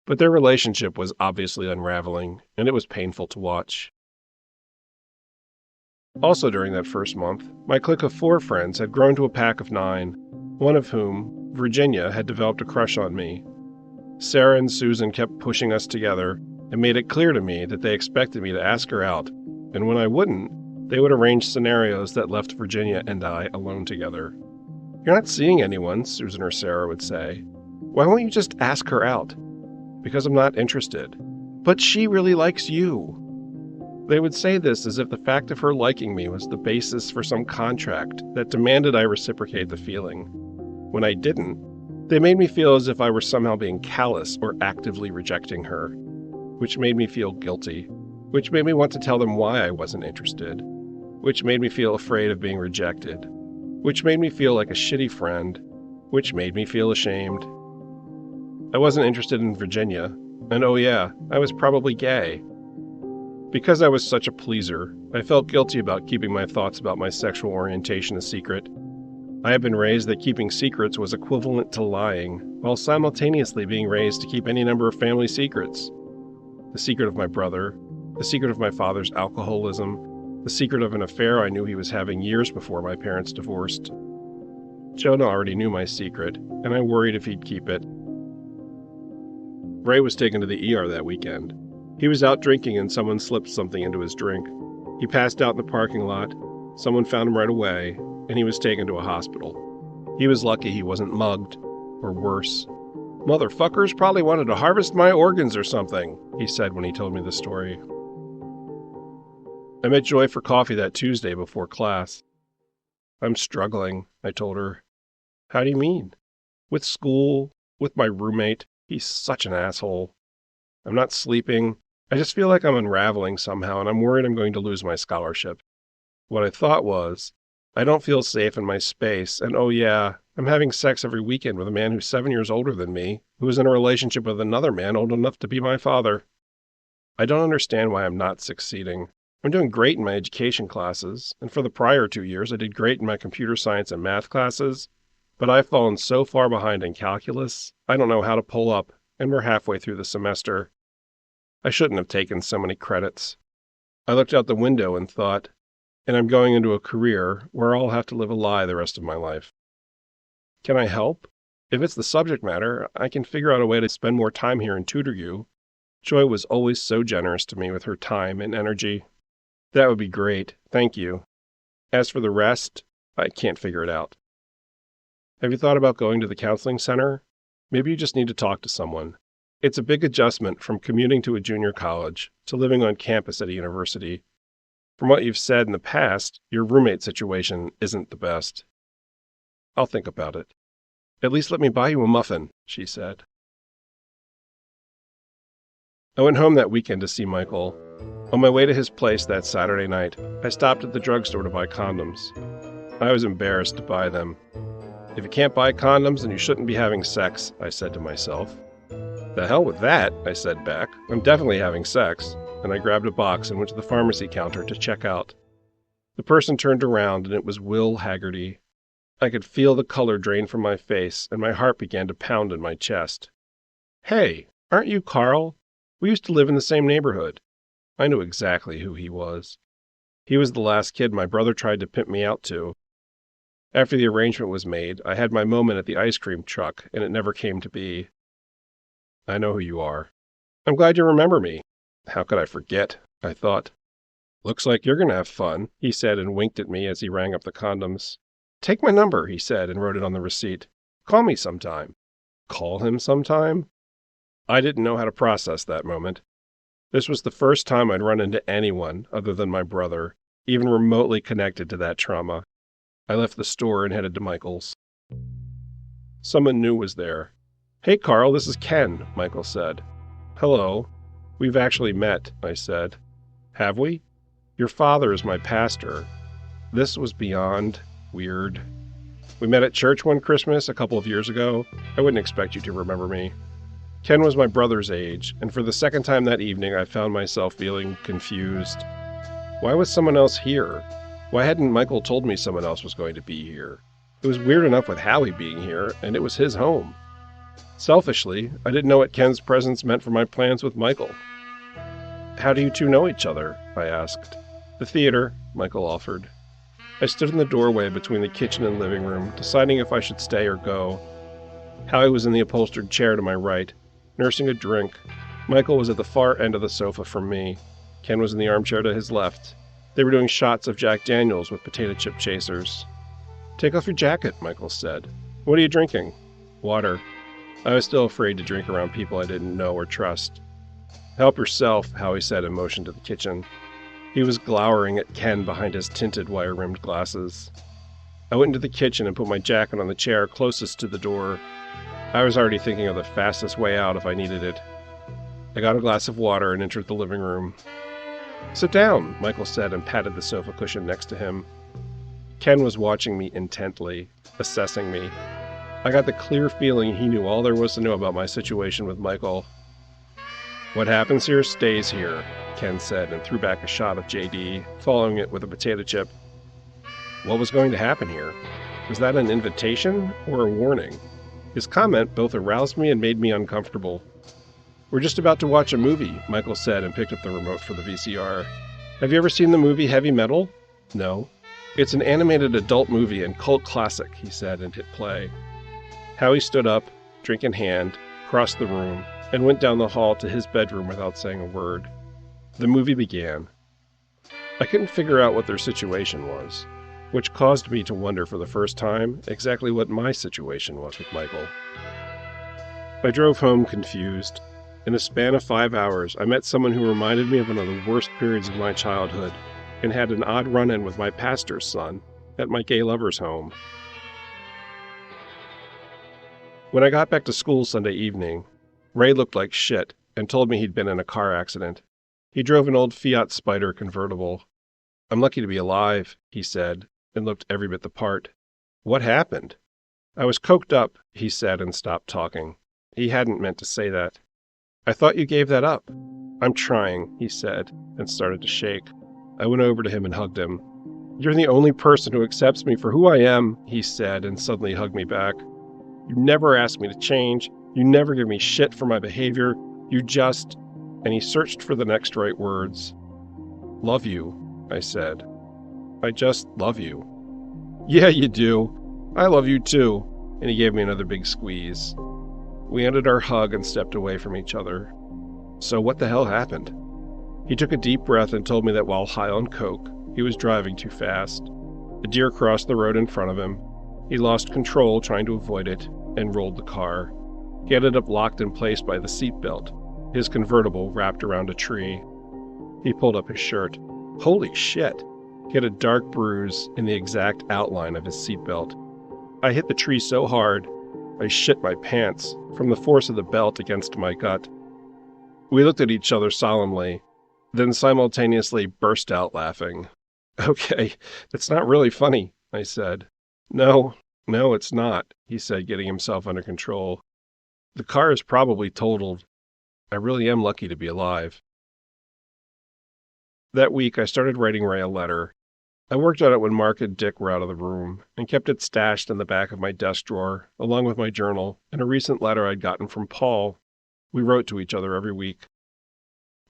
But their relationship was obviously unraveling, and it was painful to watch. Also during that first month, my clique of 4 friends had grown to a pack of 9, one of whom, Virginia, had developed a crush on me. Sarah and Susan kept pushing us together and made it clear to me that they expected me to ask her out, and when I wouldn't, they would arrange scenarios that left Virginia and I alone together. "You're not seeing anyone," Susan or Sarah would say. "Why won't you just ask her out?" "Because I'm not interested." "But she really likes you." They would say this as if the fact of her liking me was the basis for some contract that demanded I reciprocate the feeling. When I didn't, they made me feel as if I were somehow being callous or actively rejecting her, which made me feel guilty, which made me want to tell them why I wasn't interested, which made me feel afraid of being rejected, which made me feel like a shitty friend, which made me feel ashamed. I wasn't interested in Virginia, and oh yeah, I was probably gay. Because I was such a pleaser, I felt guilty about keeping my thoughts about my sexual orientation a secret. I had been raised that keeping secrets was equivalent to lying, while simultaneously being raised to keep any number of family secrets. The secret of my brother, the secret of my father's alcoholism, the secret of an affair I knew he was having years before my parents divorced. Jonah already knew my secret, and I worried if he'd keep it. Ray was taken to the ER that weekend. He was out drinking and someone slipped something into his drink. He passed out in the parking lot. Someone found him right away, and he was taken to a hospital. He was lucky he wasn't mugged, or worse. "Motherfuckers probably wanted to harvest my organs or something," he said when he told me the story. I met Joy for coffee that Tuesday before class. "I'm struggling," I told her. "How do you mean?" "With school, with my roommate. He's such an asshole. I'm not sleeping. I just feel like I'm unraveling somehow, and I'm worried I'm going to lose my scholarship." What I thought was, I don't feel safe in my space, and oh yeah, I'm having sex every weekend with a man who's 7 years older than me, who is in a relationship with another man old enough to be my father. I don't understand why I'm not succeeding. I'm doing great in my education classes, and for the prior 2 years I did great in my computer science and math classes, but I've fallen so far behind in calculus, I don't know how to pull up, and we're halfway through the semester. I shouldn't have taken so many credits. I looked out the window and thought, and I'm going into a career where I'll have to live a lie the rest of my life. Can I help? If it's the subject matter, I can figure out a way to spend more time here and tutor you. Joy was always so generous to me with her time and energy. That would be great, thank you. As for the rest, I can't figure it out. Have you thought about going to the counseling center? Maybe you just need to talk to someone. It's a big adjustment from commuting to a junior college to living on campus at a university. From what you've said in the past, your roommate situation isn't the best. I'll think about it. At least let me buy you a muffin, she said. I went home that weekend to see Michael. On my way to his place that Saturday night, I stopped at the drugstore to buy condoms. I was embarrassed to buy them. If you can't buy condoms, then you shouldn't be having sex, I said to myself. The hell with that, I said back. I'm definitely having sex. And I grabbed a box and went to the pharmacy counter to check out. The person turned around and it was Will Haggerty. I could feel the color drain from my face, and my heart began to pound in my chest. "Hey, aren't you Carl? We used to live in the same neighborhood." I knew exactly who he was. He was the last kid my brother tried to pimp me out to. After the arrangement was made, I had my moment at the ice cream truck, and it never came to be. "I know who you are." "I'm glad you remember me." How could I forget? I thought. "Looks like you're going to have fun," he said and winked at me as he rang up the condoms. "Take my number," he said and wrote it on the receipt. "Call me sometime." Call him sometime? I didn't know how to process that moment. This was the first time I'd run into anyone other than my brother, even remotely connected to that trauma. I left the store and headed to Michael's. Someone new was there. "Hey, Carl, this is Ken," Michael said. "Hello. We've actually met," I said. "Have we? Your father is my pastor." This was beyond weird. "We met at church one Christmas a couple of years ago. I wouldn't expect you to remember me." Ken was my brother's age, and for the second time that evening I found myself feeling confused. Why was someone else here? Why hadn't Michael told me someone else was going to be here? It was weird enough with Howie being here, and it was his home. Selfishly, I didn't know what Ken's presence meant for my plans with Michael. "How do you two know each other?" I asked. "The theater," Michael offered. I stood in the doorway between the kitchen and living room, deciding if I should stay or go. Howie was in the upholstered chair to my right, nursing a drink. Michael was at the far end of the sofa from me. Ken was in the armchair to his left. They were doing shots of Jack Daniels with potato chip chasers. "Take off your jacket," Michael said. "What are you drinking?" "Water." I was still afraid to drink around people I didn't know or trust. "Help yourself," Howie said and motioned to the kitchen. He was glowering at Ken behind his tinted wire-rimmed glasses. I went into the kitchen and put my jacket on the chair closest to the door. I was already thinking of the fastest way out if I needed it. I got a glass of water and entered the living room. "Sit down," Michael said and patted the sofa cushion next to him. Ken was watching me intently, assessing me. I got the clear feeling he knew all there was to know about my situation with Michael. "What happens here stays here," Ken said and threw back a shot of JD, following it with a potato chip. What was going to happen here? Was that an invitation or a warning? His comment both aroused me and made me uncomfortable. "We're just about to watch a movie," Michael said and picked up the remote for the VCR. "Have you ever seen the movie Heavy Metal?" "No." "It's an animated adult movie and cult classic," he said and hit play. Howie stood up, drink in hand, crossed the room, and went down the hall to his bedroom without saying a word. The movie began. I couldn't figure out what their situation was, which caused me to wonder for the first time exactly what my situation was with Michael. I drove home confused. In a span of 5 hours, I met someone who reminded me of one of the worst periods of my childhood and had an odd run-in with my pastor's son at my gay lover's home. When I got back to school Sunday evening, Ray looked like shit and told me he'd been in a car accident. He drove an old Fiat Spider convertible. "I'm lucky to be alive," he said, and looked every bit the part. "What happened?" "I was coked up," he said and stopped talking. He hadn't meant to say that. "I thought you gave that up." "I'm trying," he said, and started to shake. I went over to him and hugged him. "You're the only person who accepts me for who I am," he said, and suddenly hugged me back. "You never ask me to change. You never give me shit for my behavior. You just..." And he searched for the next right words. "Love you," I said. "I just love you." "Yeah, you do. I love you too." And he gave me another big squeeze. We ended our hug and stepped away from each other. So what the hell happened? He took a deep breath and told me that while high on coke, he was driving too fast. A deer crossed the road in front of him. He lost control trying to avoid it and rolled the car. He ended up locked in place by the seatbelt, his convertible wrapped around a tree. He pulled up his shirt. Holy shit! He had a dark bruise in the exact outline of his seatbelt. I hit the tree so hard, I shit my pants from the force of the belt against my gut. We looked at each other solemnly, then simultaneously burst out laughing. "Okay, that's not really funny," I said. No, it's not," he said, getting himself under control. "The car is probably totaled. I really am lucky to be alive." That week, I started writing Ray a letter. I worked on it when Mark and Dick were out of the room, and kept it stashed in the back of my desk drawer, along with my journal and a recent letter I'd gotten from Paul. We wrote to each other every week.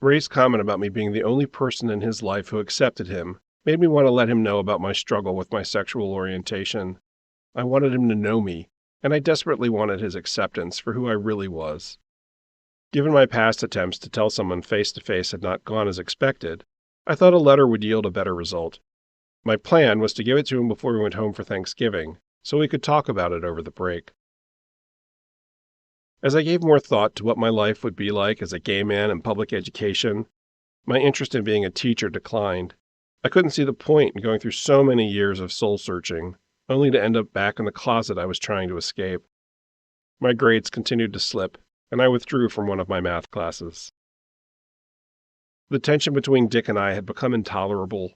Ray's comment about me being the only person in his life who accepted him made me want to let him know about my struggle with my sexual orientation. I wanted him to know me, and I desperately wanted his acceptance for who I really was. Given my past attempts to tell someone face-to-face had not gone as expected, I thought a letter would yield a better result. My plan was to give it to him before we went home for Thanksgiving, so we could talk about it over the break. As I gave more thought to what my life would be like as a gay man in public education, my interest in being a teacher declined. I couldn't see the point in going through so many years of soul-searching, only to end up back in the closet I was trying to escape. My grades continued to slip, and I withdrew from one of my math classes. The tension between Dick and I had become intolerable.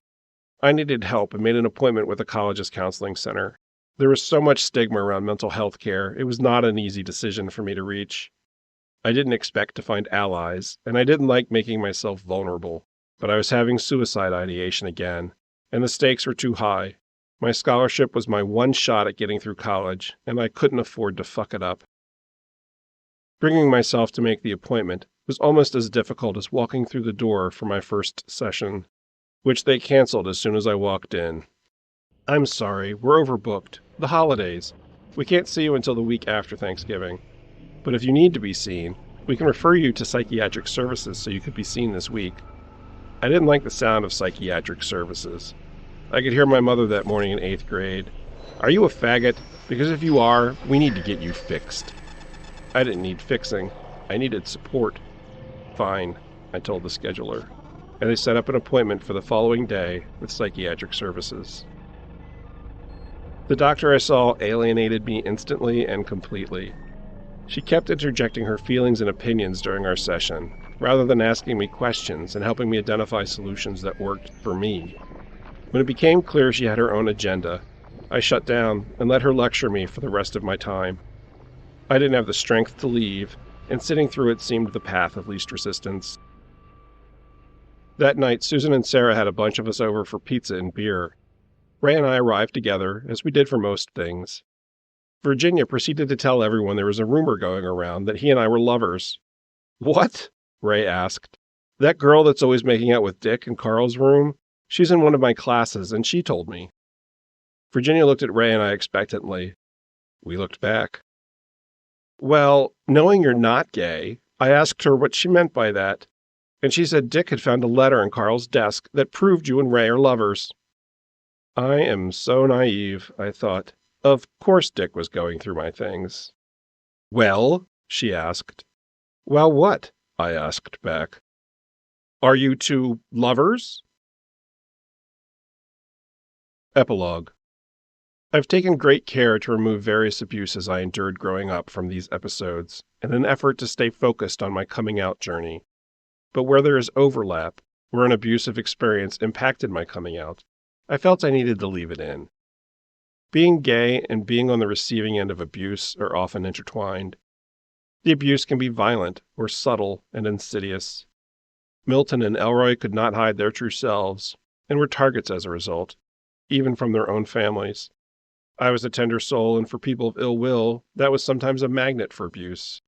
I needed help and made an appointment with the college's counseling center. There was so much stigma around mental health care, it was not an easy decision for me to reach. I didn't expect to find allies, and I didn't like making myself vulnerable, but I was having suicide ideation again, and the stakes were too high. My scholarship was my one shot at getting through college, and I couldn't afford to fuck it up. Bringing myself to make the appointment was almost as difficult as walking through the door for my first session, which they canceled as soon as I walked in. "I'm sorry, we're overbooked. The holidays. We can't see you until the week after Thanksgiving. But if you need to be seen, we can refer you to psychiatric services so you could be seen this week." I didn't like the sound of psychiatric services. I could hear my mother that morning in 8th grade. "Are you a faggot? Because if you are, we need to get you fixed." I didn't need fixing. I needed support. "Fine," I told the scheduler, and they set up an appointment for the following day with psychiatric services. The doctor I saw alienated me instantly and completely. She kept interjecting her feelings and opinions during our session, rather than asking me questions and helping me identify solutions that worked for me. When it became clear she had her own agenda, I shut down and let her lecture me for the rest of my time. I didn't have the strength to leave, and sitting through it seemed the path of least resistance. That night, Susan and Sarah had a bunch of us over for pizza and beer. Ray and I arrived together, as we did for most things. Virginia proceeded to tell everyone there was a rumor going around that he and I were lovers. "What?" Ray asked. "That girl that's always making out with Dick in Carl's room? She's in one of my classes, and she told me." Virginia looked at Ray and I expectantly. We looked back. "Well, knowing you're not gay, I asked her what she meant by that, and she said Dick had found a letter in Carl's desk that proved you and Ray are lovers." I am so naive, I thought. Of course Dick was going through my things. "Well?" she asked. "Well, what?" I asked back. "Are you two lovers?" Epilogue. I've taken great care to remove various abuses I endured growing up from these episodes in an effort to stay focused on my coming out journey. But where there is overlap, where an abusive experience impacted my coming out, I felt I needed to leave it in. Being gay and being on the receiving end of abuse are often intertwined. The abuse can be violent or subtle and insidious. Milton and Elroy could not hide their true selves, and were targets as a result, even from their own families. I was a tender soul, and for people of ill will, that was sometimes a magnet for abuse.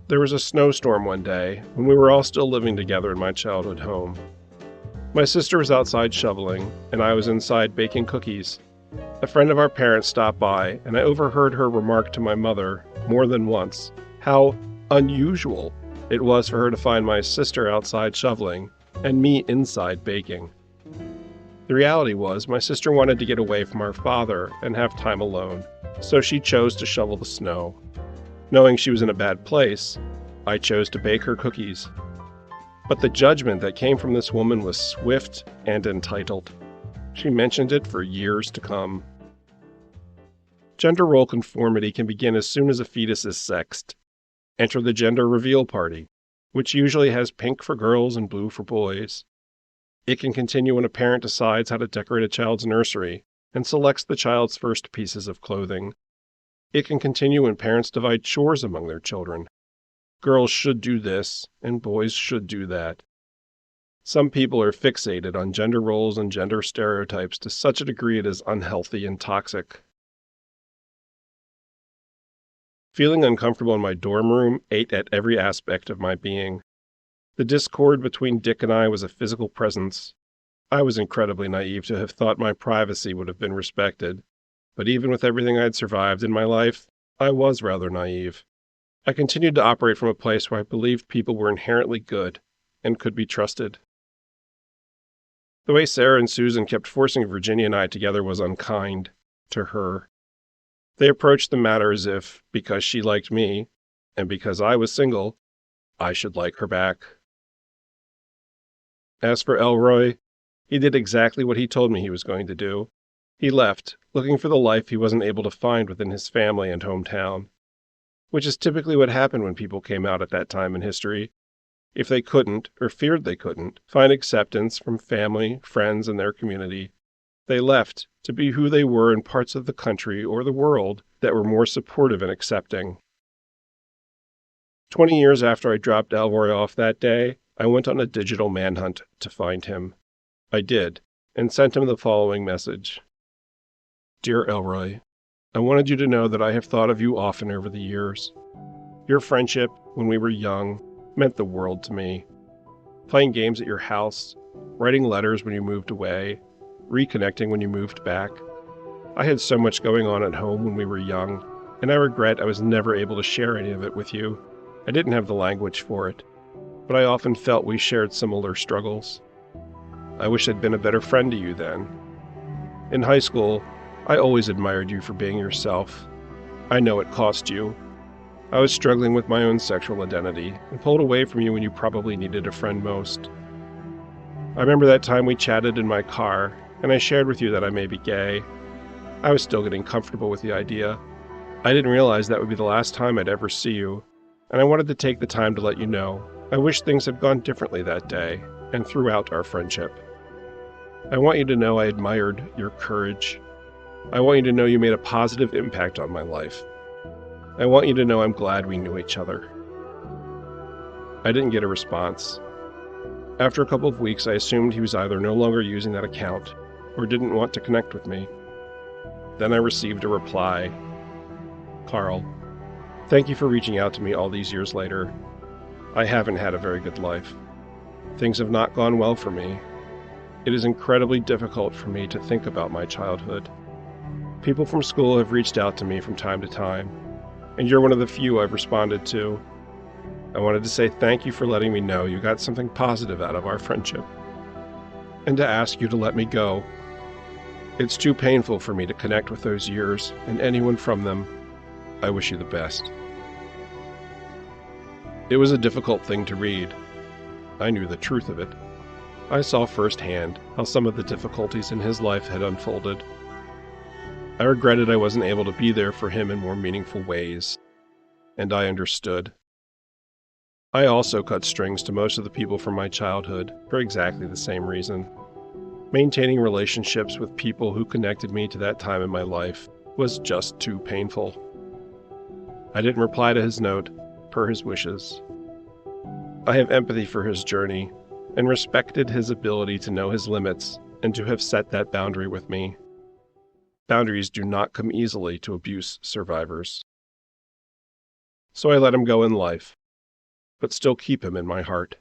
There was a snowstorm one day when we were all still living together in my childhood home. My sister was outside shoveling, and I was inside baking cookies. A friend of our parents stopped by, and I overheard her remark to my mother, more than once, how unusual it was for her to find my sister outside shoveling, and me inside baking. The reality was, my sister wanted to get away from our father and have time alone, so she chose to shovel the snow. Knowing she was in a bad place, I chose to bake her cookies. But the judgment that came from this woman was swift and entitled. She mentioned it for years to come. Gender role conformity can begin as soon as a fetus is sexed. Enter the gender reveal party, which usually has pink for girls and blue for boys. It can continue when a parent decides how to decorate a child's nursery and selects the child's first pieces of clothing. It can continue when parents divide chores among their children. Girls should do this, and boys should do that. Some people are fixated on gender roles and gender stereotypes to such a degree it is unhealthy and toxic. Feeling uncomfortable in my dorm room ate at every aspect of my being. The discord between Dick and I was a physical presence. I was incredibly naive to have thought my privacy would have been respected, but even with everything I'd survived in my life, I was rather naive. I continued to operate from a place where I believed people were inherently good and could be trusted. The way Sarah and Susan kept forcing Virginia and I together was unkind to her. They approached the matter as if, because she liked me, and because I was single, I should like her back. As for Elroy, he did exactly what he told me he was going to do. He left, looking for the life he wasn't able to find within his family and hometown, which is typically what happened when people came out at that time in history. If they couldn't, or feared they couldn't, find acceptance from family, friends, and their community, they left to be who they were in parts of the country or the world that were more supportive and accepting. 20 years after I dropped Elroy off that day, I went on a digital manhunt to find him. I did, and sent him the following message. Dear Elroy, I wanted you to know that I have thought of you often over the years. Your friendship, when we were young, meant the world to me. Playing games at your house, writing letters when you moved away, reconnecting when you moved back. I had so much going on at home when we were young, and I regret I was never able to share any of it with you. I didn't have the language for it, but I often felt we shared similar struggles. I wish I'd been a better friend to you then. In high school, I always admired you for being yourself. I know it cost you. I was struggling with my own sexual identity and pulled away from you when you probably needed a friend most. I remember that time we chatted in my car, and I shared with you that I may be gay. I was still getting comfortable with the idea. I didn't realize that would be the last time I'd ever see you, and I wanted to take the time to let you know I wish things had gone differently that day and throughout our friendship. I want you to know I admired your courage. I want you to know you made a positive impact on my life. I want you to know I'm glad we knew each other. I didn't get a response. After a couple of weeks, I assumed he was either no longer using that account or didn't want to connect with me. Then I received a reply. Carl, thank you for reaching out to me all these years later. I haven't had a very good life. Things have not gone well for me. It is incredibly difficult for me to think about my childhood. People from school have reached out to me from time to time, and you're one of the few I've responded to. I wanted to say thank you for letting me know you got something positive out of our friendship, and to ask you to let me go. It's too painful for me to connect with those years and anyone from them. I wish you the best. It was a difficult thing to read. I knew the truth of it. I saw firsthand how some of the difficulties in his life had unfolded. I regretted I wasn't able to be there for him in more meaningful ways, and I understood. I also cut strings to most of the people from my childhood for exactly the same reason. Maintaining relationships with people who connected me to that time in my life was just too painful. I didn't reply to his note, per his wishes. I have empathy for his journey, and respected his ability to know his limits and to have set that boundary with me. Boundaries do not come easily to abuse survivors. So I let him go in life, but still keep him in my heart.